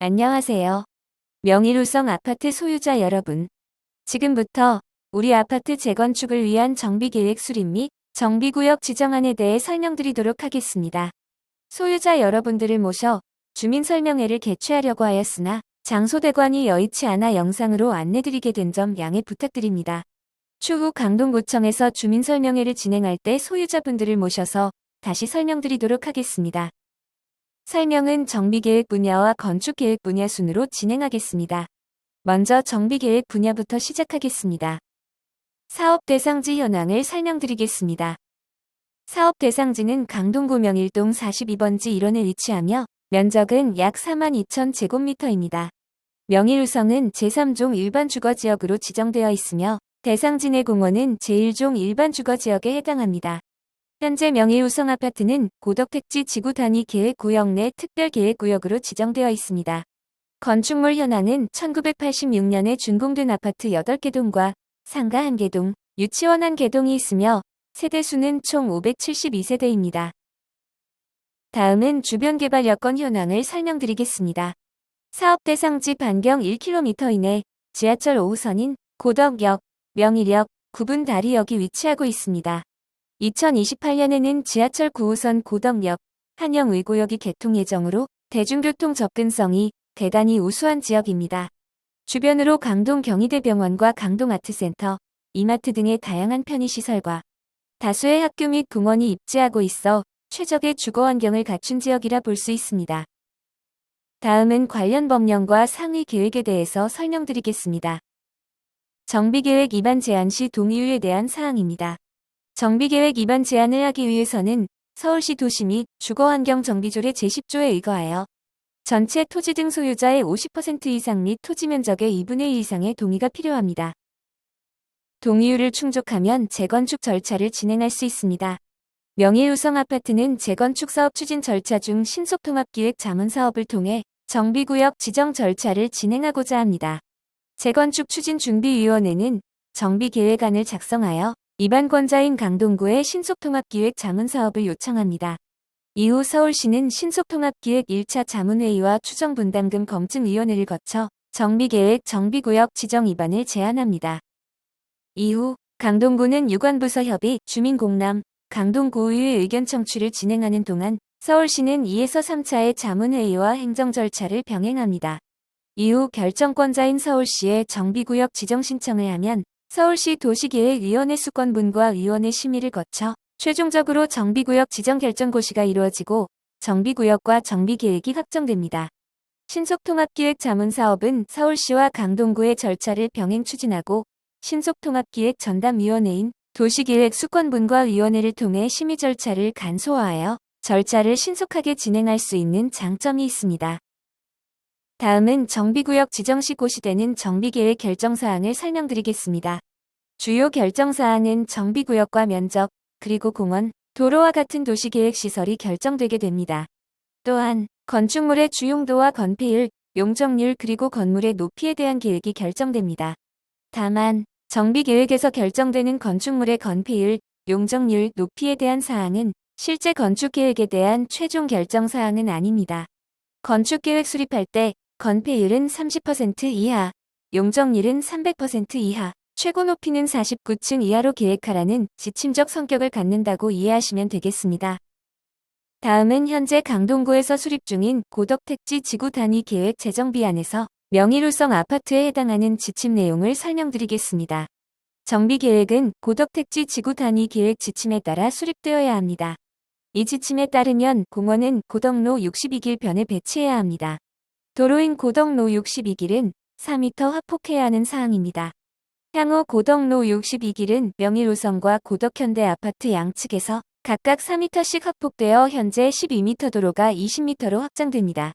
안녕하세요. 명의로성 아파트 소유자 여러분. 지금부터 우리 아파트 재건축을 위한 정비계획 수립 및 정비구역 지정안에 대해 설명드리도록 하겠습니다. 소유자 여러분들을 모셔 주민설명회를 개최하려고 하였으나 장소대관이 여의치 않아 영상으로 안내드리게 된 점 양해 부탁드립니다. 추후 강동구청에서 주민설명회를 진행할 때 소유자분들을 모셔서 다시 설명드리도록 하겠습니다. 설명은 정비계획 분야와 건축계획 분야 순으로 진행하겠습니다. 먼저 정비계획 분야부터 시작하겠습니다. 사업 대상지 현황을 설명드리겠습니다. 사업 대상지는 강동구 명일동 42번지 1원에 위치하며 면적은 약 42,000제곱미터입니다. 명일우성은 제3종 일반 주거지역으로 지정되어 있으며 대상지 내 공원은 제1종 일반 주거지역에 해당합니다. 현재 명일우성 아파트는 고덕택지 지구 단위 계획구역 내 특별계획구역으로 지정되어 있습니다. 건축물 현황은 1986년에 준공된 아파트 8개 동과 상가 1개 동, 유치원 1개 동이 있으며 세대수는 총 572세대입니다. 다음은 주변 개발 여건 현황을 설명드리겠습니다. 사업 대상지 반경 1km 이내 지하철 5호선인 고덕역, 명일역, 구분다리역이 위치하고 있습니다. 2028년에는 지하철 9호선 고덕역, 한영의구역이 개통 예정으로 대중교통 접근성이 대단히 우수한 지역입니다. 주변으로 강동 경희대병원과 강동아트센터, 이마트 등의 다양한 편의시설과 다수의 학교 및 공원이 입지하고 있어 최적의 주거환경을 갖춘 지역이라 볼 수 있습니다. 다음은 관련 법령과 상위 계획에 대해서 설명드리겠습니다. 정비계획 위반 제한 시 동의유에 대한 사항입니다. 정비계획 위반 제한을 하기 위해서는 서울시 도시 및 주거환경정비조례 제10조에 의거하여 전체 토지 등 소유자의 50% 이상 및 토지 면적의 2분의 1 이상의 동의가 필요합니다. 동의유를 충족하면 재건축 절차를 진행할 수 있습니다. 명예우성 아파트는 재건축 사업 추진 절차 중 신속통합기획 자문사업을 통해 정비구역 지정 절차를 진행하고자 합니다. 재건축 추진준비위원회는 정비계획안을 작성하여 입안권자인 강동구에 신속통합기획 자문사업을 요청합니다. 이후 서울시는 신속통합기획 1차 자문회의와 추정분담금 검증위원회를 거쳐 정비계획 정비구역 지정 입안을 제안합니다. 이후 강동구는 유관부서 협의, 주민공람, 강동구의회 의견 청취를 진행하는 동안 서울시는 2에서 3차의 자문회의와 행정 절차를 병행합니다. 이후 결정권자인 서울시에 정비구역 지정 신청을 하면 서울시 도시계획위원회 수권분과 위원회 심의를 거쳐 최종적으로 정비구역 지정 결정고시가 이루어지고 정비구역과 정비계획이 확정됩니다. 신속통합기획 자문사업은 서울시와 강동구의 절차를 병행 추진하고 신속통합기획 전담위원회인 도시계획 수권분과 위원회를 통해 심의 절차를 간소화하여 절차를 신속하게 진행할 수 있는 장점이 있습니다. 다음은 정비구역 지정 시 고시되는 정비계획 결정사항을 설명드리겠습니다. 주요 결정사항은 정비구역과 면적, 그리고 공원, 도로와 같은 도시계획시설이 결정되게 됩니다. 또한 건축물의 주용도와 건폐율, 용적률 그리고 건물의 높이에 대한 계획이 결정됩니다. 다만 정비계획에서 결정되는 건축물의 건폐율, 용적률, 높이에 대한 사항은 실제 건축계획에 대한 최종 결정사항은 아닙니다. 건축계획 수립할 때 건폐율은 30% 이하, 용적률은 300% 이하, 최고 높이는 49층 이하로 계획하라는 지침적 성격을 갖는다고 이해하시면 되겠습니다. 다음은 현재 강동구에서 수립 중인 고덕택지 지구 단위 계획 재정비안에서 명의로성 아파트에 해당하는 지침 내용을 설명드리겠습니다. 정비계획은 고덕택지 지구 단위 계획 지침에 따라 수립되어야 합니다. 이 지침에 따르면 공원은 고덕로 62길 변에 배치해야 합니다. 도로인 고덕로 62길은 4m 확폭해야 하는 사항입니다. 향후 고덕로 62길은 명의로성과 고덕현대 아파트 양측에서 각각 4m씩 확폭되어 현재 12m 도로가 20m로 확장됩니다.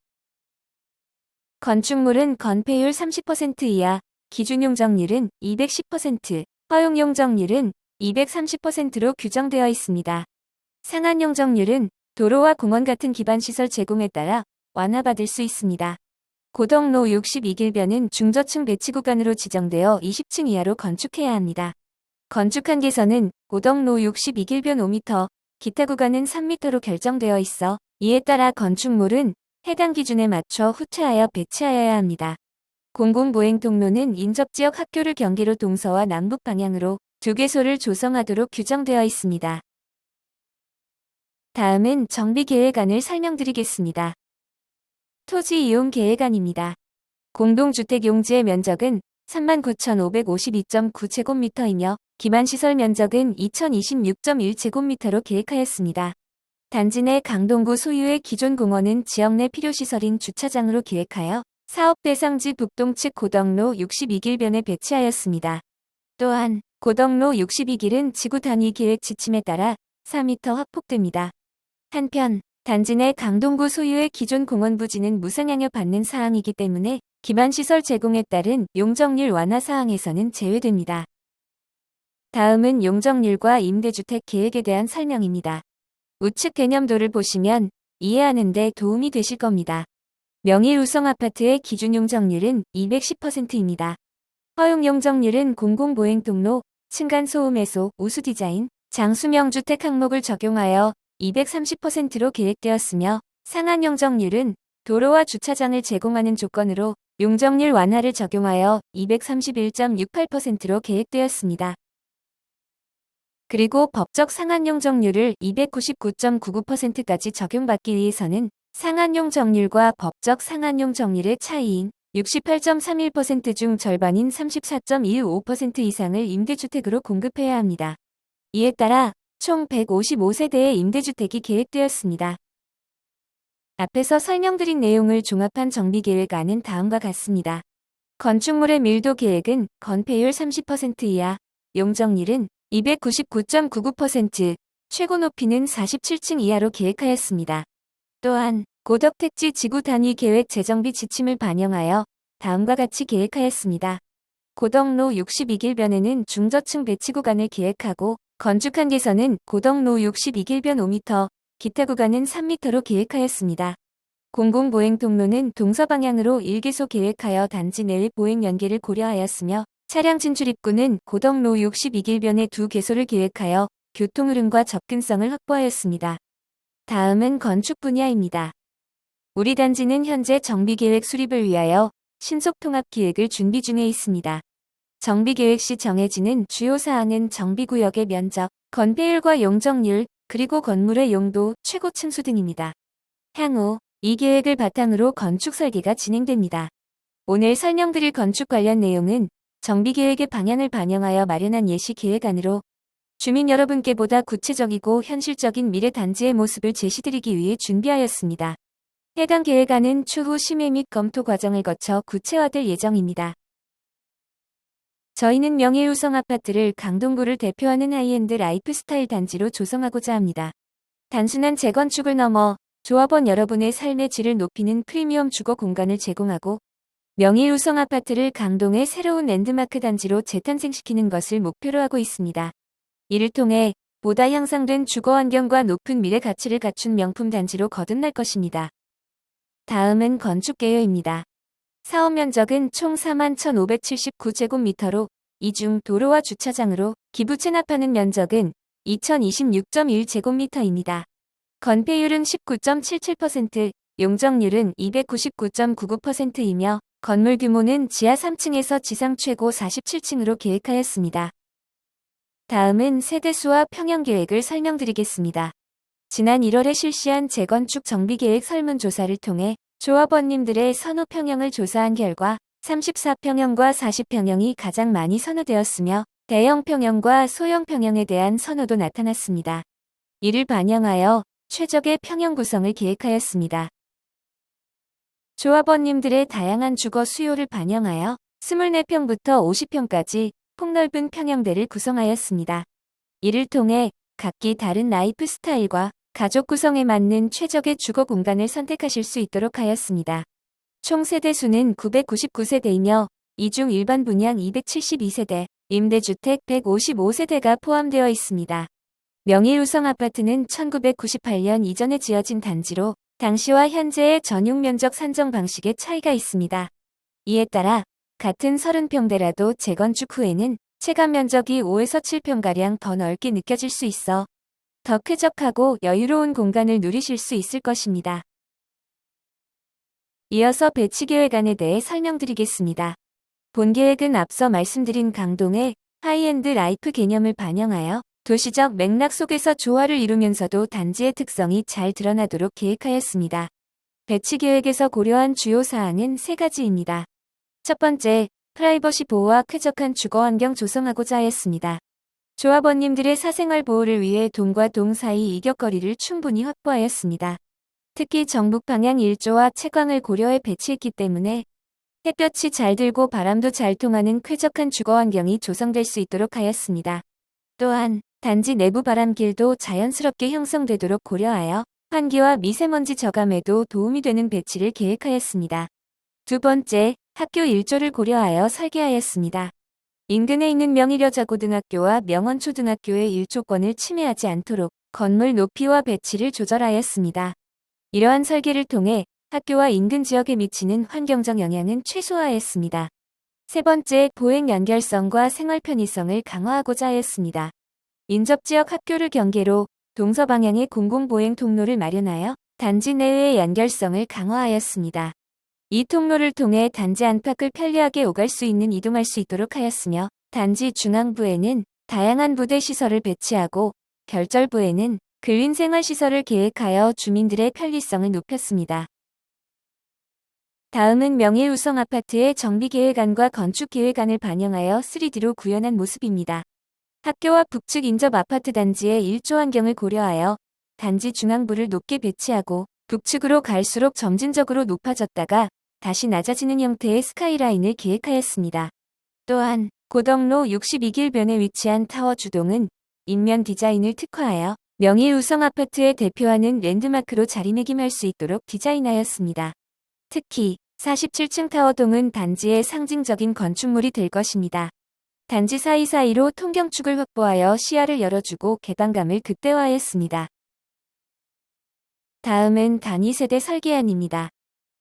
건축물은 건폐율 30% 이하, 기준용적률은 210%, 허용용적률은 230%로 규정되어 있습니다. 상한용적률은 도로와 공원 같은 기반시설 제공에 따라 완화받을 수 있습니다. 고덕로 62길변은 중저층 배치 구간으로 지정되어 20층 이하로 건축해야 합니다. 건축 한계선은 고덕로 62길변 5m, 기타 구간은 3m로 결정되어 있어 이에 따라 건축물은 해당 기준에 맞춰 후퇴하여 배치하여야 합니다. 공공보행 통로는 인접지역 학교를 경계로 동서와 남북 방향으로 2개소를 조성하도록 규정되어 있습니다. 다음은 정비계획안을 설명드리겠습니다. 토지이용계획안입니다. 공동주택 용지의 면적은 39,552.9제곱미터이며 기반시설 면적은 2,026.1제곱미터로 계획하였습니다. 단지 내 강동구 소유의 기존 공원은 지역 내 필요시설인 주차장으로 기획하여 사업 대상지 북동 측 고덕로 62길변에 배치하였습니다. 또한 고덕로 62길은 지구 단위 계획 지침에 따라 4m 확폭됩니다. 한편 단지 내 강동구 소유의 기존 공원 부지는 무상양여 받는 사항이기 때문에 기반시설 제공에 따른 용적률 완화 사항에서는 제외됩니다. 다음은 용적률과 임대주택 계획에 대한 설명입니다. 우측 개념도를 보시면 이해하는 데 도움이 되실 겁니다. 명의유성 아파트의 기준 용적률은 210%입니다. 허용 용적률은 공공보행통로, 층간소음해소, 우수디자인, 장수명주택 항목을 적용하여 230%로 계획되었으며 상한 용적률은 도로와 주차장을 제공하는 조건으로 용적률 완화를 적용하여 231.68%로 계획되었습니다. 그리고 법적 상한 용적률을 299.99%까지 적용받기 위해서는 상한 용적률과 법적 상한 용적률의 차이인 68.31% 중 절반인 34.15% 이상을 임대주택으로 공급해야 합니다. 이에 따라 총 155세대의 임대주택이 계획되었습니다. 앞에서 설명드린 내용을 종합한 정비계획안은 다음과 같습니다. 건축물의 밀도 계획은 건폐율 30% 이하, 용적률은 299.99%, 최고 높이는 47층 이하로 계획하였습니다. 또한 고덕택지 지구 단위 계획 재정비 지침을 반영하여 다음과 같이 계획하였습니다. 고덕로 62길변에는 중저층 배치 구간을 계획하고 건축한 개선은 고덕로 62길변 5m, 기타 구간은 3m로 계획하였습니다. 공공보행통로는 동서방향으로 1개소 계획하여 단지 내의 보행 연계를 고려하였으며 차량 진출입구는 고덕로 62길변에 2개소를 계획하여 교통흐름과 접근성을 확보하였습니다. 다음은 건축 분야입니다. 우리 단지는 현재 정비계획 수립을 위하여 신속통합기획을 준비 중에 있습니다. 정비계획 시 정해지는 주요 사항은 정비구역의 면적, 건폐율과 용적률, 그리고 건물의 용도, 최고 층수 등입니다. 향후 이 계획을 바탕으로 건축 설계가 진행됩니다. 오늘 설명드릴 건축 관련 내용은 정비계획의 방향을 반영하여 마련한 예시계획안으로 주민 여러분께 보다 구체적이고 현실적인 미래 단지의 모습을 제시드리기 위해 준비하였습니다. 해당 계획안은 추후 심의 및 검토 과정을 거쳐 구체화될 예정입니다. 저희는 명예유성 아파트를 강동구를 대표하는 하이엔드 라이프 스타일 단지로 조성하고자 합니다. 단순한 재건축을 넘어 조합원 여러분의 삶의 질을 높이는 프리미엄 주거 공간을 제공하고 명예유성 아파트를 강동의 새로운 랜드마크 단지로 재탄생시키는 것을 목표로 하고 있습니다. 이를 통해 보다 향상된 주거 환경과 높은 미래 가치를 갖춘 명품 단지로 거듭날 것입니다. 다음은 건축 개요입니다. 사업 면적은 총 41,579제곱미터로 이 중 도로와 주차장으로 기부 체납하는 면적은 2,026.1제곱미터입니다. 건폐율은 19.77%, 용적률은 299.99%이며 건물 규모는 지하 3층에서 지상 최고 47층으로 계획하였습니다. 다음은 세대수와 평형계획을 설명드리겠습니다. 지난 1월에 실시한 재건축 정비계획 설문조사를 통해 조합원님들의 선호 평형을 조사한 결과 34평형과 40평형이 가장 많이 선호되었으며 대형 평형과 소형 평형에 대한 선호도 나타났습니다. 이를 반영하여 최적의 평형 구성을 계획하였습니다. 조합원님들의 다양한 주거 수요를 반영하여 24평부터 50평까지 폭넓은 평형대를 구성하였습니다. 이를 통해 각기 다른 라이프 스타일과 가족 구성에 맞는 최적의 주거 공간을 선택하실 수 있도록 하였습니다. 총 세대수는 999세대이며 이 중 일반 분양 272세대, 임대주택 155세대가 포함되어 있습니다. 명예유성 아파트는 1998년 이전에 지어진 단지로 당시와 현재의 전용 면적 산정 방식의 차이가 있습니다. 이에 따라 같은 30평대라도 재건축 후에는 체감 면적이 5에서 7평가량 더 넓게 느껴질 수 있어 더 쾌적하고 여유로운 공간을 누리실 수 있을 것입니다. 이어서 배치 계획안에 대해 설명드리겠습니다. 본 계획은 앞서 말씀드린 강동의 하이엔드 라이프 개념을 반영하여 도시적 맥락 속에서 조화를 이루면서도 단지의 특성이 잘 드러나도록 계획하였습니다. 배치 계획에서 고려한 주요 사항은 세 가지입니다. 첫 번째, 프라이버시 보호와 쾌적한 주거환경 조성하고자 하였습니다. 조합원님들의 사생활 보호를 위해 동과 동 사이 이격거리를 충분히 확보하였습니다. 특히 정북 방향 1조와 채광을 고려해 배치했기 때문에 햇볕이 잘 들고 바람도 잘 통하는 쾌적한 주거환경이 조성될 수 있도록 하였습니다. 또한 단지 내부 바람길도 자연스럽게 형성되도록 고려하여 환기와 미세먼지 저감에도 도움이 되는 배치를 계획하였습니다. 두 번째, 학교 1조를 고려하여 설계하였습니다. 인근에 있는 명일여자고등학교와 명원초등학교의 1조권을 침해하지 않도록 건물 높이와 배치를 조절하였습니다. 이러한 설계를 통해 학교와 인근 지역에 미치는 환경적 영향은 최소화했습니다. 세 번째, 보행 연결성과 생활 편의성을 강화하고자 하였습니다. 인접지역 학교를 경계로 동서방향의 공공보행 통로를 마련하여 단지 내외의 연결성을 강화하였습니다. 이 통로를 통해 단지 안팎을 편리하게 오갈 수 있는 이동할 수 있도록 하였으며 단지 중앙부에는 다양한 부대 시설을 배치하고 결절부에는 근린생활시설을 계획하여 주민들의 편리성을 높였습니다. 다음은 명예우성 아파트의 정비계획안과 건축계획안을 반영하여 3D로 구현한 모습입니다. 학교와 북측 인접 아파트 단지의 일조 환경을 고려하여 단지 중앙부를 높게 배치하고 북측으로 갈수록 점진적으로 높아졌다가 다시 낮아지는 형태의 스카이라인을 계획하였습니다. 또한 고덕로 62길변에 위치한 타워 주동은 인면 디자인을 특화하여 명예우성 아파트의 대표하는 랜드마크로 자리매김할 수 있도록 디자인하였습니다. 특히 47층 타워동은 단지의 상징적인 건축물이 될 것입니다. 단지 사이사이로 통경축을 확보하여 시야를 열어주고 개방감을 극대화했습니다. 다음은 단위 세대 설계안입니다.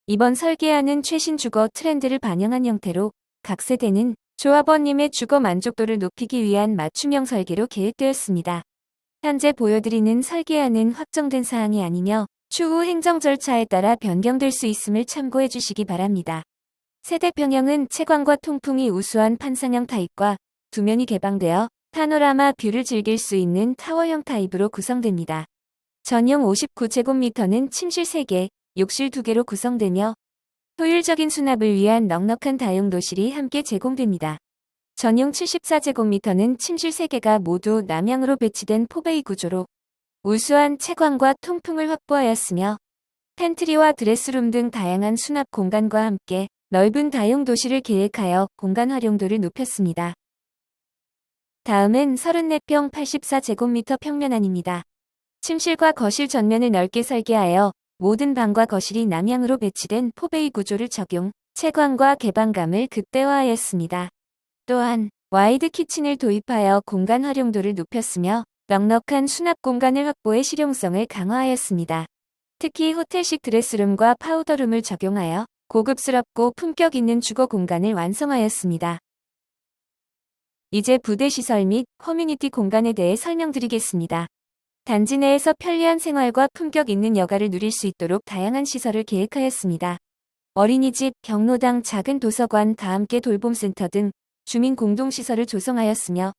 이번 설계안은 최신 주거 트렌드를 반영한 형태로 각 세대는 조합원님의 주거 만족도를 높이기 위한 맞춤형 설계로 계획되었습니다. 현재 보여드리는 설계안은 확정된 사항이 아니며 추후 행정 절차에 따라 변경될 수 있음을 참고해 주시기 바랍니다. 세대 평형은 채광과 통풍이 우수한 판상형 타입과 두면이 개방되어 파노라마 뷰를 즐길 수 있는 타워형 타입으로 구성됩니다. 전용 59제곱미터는 침실 3개, 욕실 2개로 구성되며 효율적인 수납을 위한 넉넉한 다용도실이 함께 제공됩니다. 전용 74제곱미터는 침실 3개가 모두 남향으로 배치된 포베이 구조로 우수한 채광과 통풍을 확보하였으며 팬트리와 드레스룸 등 다양한 수납 공간과 함께 넓은 다용도실을 계획하여 공간 활용도를 높였습니다. 다음은 34평 84제곱미터 평면안입니다. 침실과 거실 전면을 넓게 설계하여 모든 방과 거실이 남향으로 배치된 포베이 구조를 적용, 채광과 개방감을 극대화하였습니다. 또한 와이드 키친을 도입하여 공간 활용도를 높였으며 넉넉한 수납 공간을 확보해 실용성을 강화하였습니다. 특히 호텔식 드레스룸과 파우더룸을 적용하여 고급스럽고 품격 있는 주거 공간을 완성하였습니다. 이제 부대 시설 및 커뮤니티 공간에 대해 설명드리겠습니다. 단지 내에서 편리한 생활과 품격 있는 여가를 누릴 수 있도록 다양한 시설을 계획하였습니다. 어린이집, 경로당, 작은 도서관, 다함께 돌봄센터 등 주민 공동시설을 조성하였으며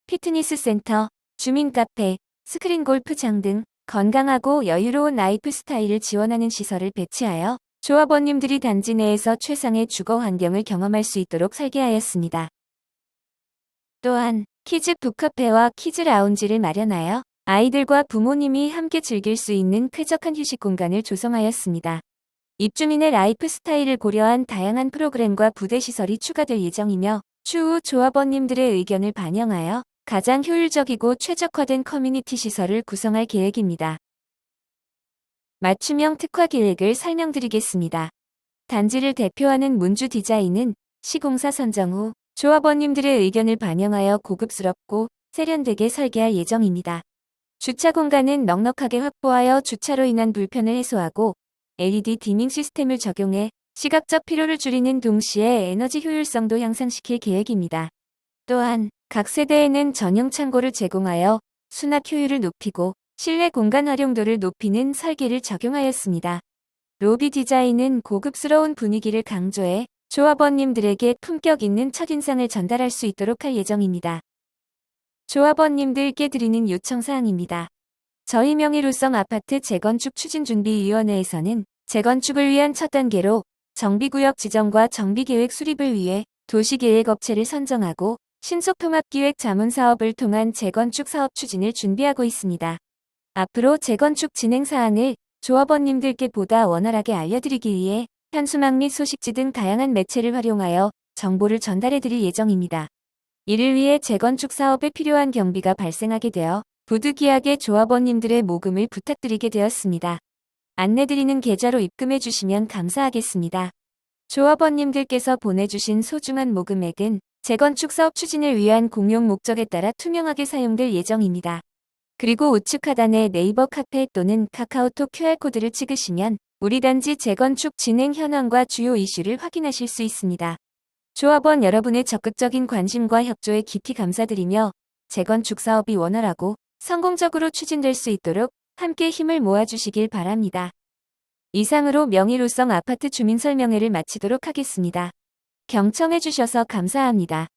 피트니스 센터, 주민 카페, 스크린 골프장 등 건강하고 여유로운 라이프 스타일을 지원하는 시설을 배치하여 조합원님들이 단지 내에서 최상의 주거 환경을 경험할 수 있도록 설계하였습니다. 또한 키즈 북카페와 키즈 라운지를 마련하여 아이들과 부모님이 함께 즐길 수 있는 쾌적한 휴식 공간을 조성하였습니다. 입주민의 라이프 스타일을 고려한 다양한 프로그램과 부대 시설이 추가될 예정이며 추후 조합원님들의 의견을 반영하여 가장 효율적이고 최적화된 커뮤니티 시설을 구성할 계획입니다. 맞춤형 특화 계획을 설명드리겠습니다. 단지를 대표하는 문주 디자인은 시공사 선정 후 조합원님들의 의견을 반영하여 고급스럽고 세련되게 설계할 예정입니다. 주차 공간은 넉넉하게 확보하여 주차로 인한 불편을 해소하고 LED 디밍 시스템을 적용해 시각적 피로를 줄이는 동시에 에너지 효율성도 향상시킬 계획입니다. 또한 각 세대에는 전용 창고를 제공하여 수납 효율을 높이고 실내 공간 활용도를 높이는 설계를 적용하였습니다. 로비 디자인은 고급스러운 분위기를 강조해 조합원님들에게 품격 있는 첫인상을 전달할 수 있도록 할 예정입니다. 조합원님들께 드리는 요청사항입니다. 저희 명의로성 아파트 재건축 추진준비위원회에서는 재건축을 위한 첫 단계로 정비구역 지정과 정비계획 수립을 위해 도시계획업체를 선정하고 신속통합기획 자문사업을 통한 재건축 사업 추진을 준비하고 있습니다. 앞으로 재건축 진행 사항을 조합원님들께 보다 원활하게 알려드리기 위해 현수막 및 소식지 등 다양한 매체를 활용하여 정보를 전달해 드릴 예정입니다. 이를 위해 재건축 사업에 필요한 경비가 발생하게 되어 부득이하게 조합원님들의 모금을 부탁드리게 되었습니다. 안내드리는 계좌로 입금해 주시면 감사하겠습니다. 조합원님들께서 보내주신 소중한 모금액은 재건축 사업 추진을 위한 공용 목적에 따라 투명하게 사용될 예정입니다. 그리고 우측 하단에 네이버 카페 또는 카카오톡 QR코드를 찍으시면 우리 단지 재건축 진행 현황과 주요 이슈를 확인하실 수 있습니다. 조합원 여러분의 적극적인 관심과 협조에 깊이 감사드리며 재건축 사업이 원활하고 성공적으로 추진될 수 있도록 함께 힘을 모아주시길 바랍니다. 이상으로 명의로성 아파트 주민설명회를 마치도록 하겠습니다. 경청해 주셔서 감사합니다.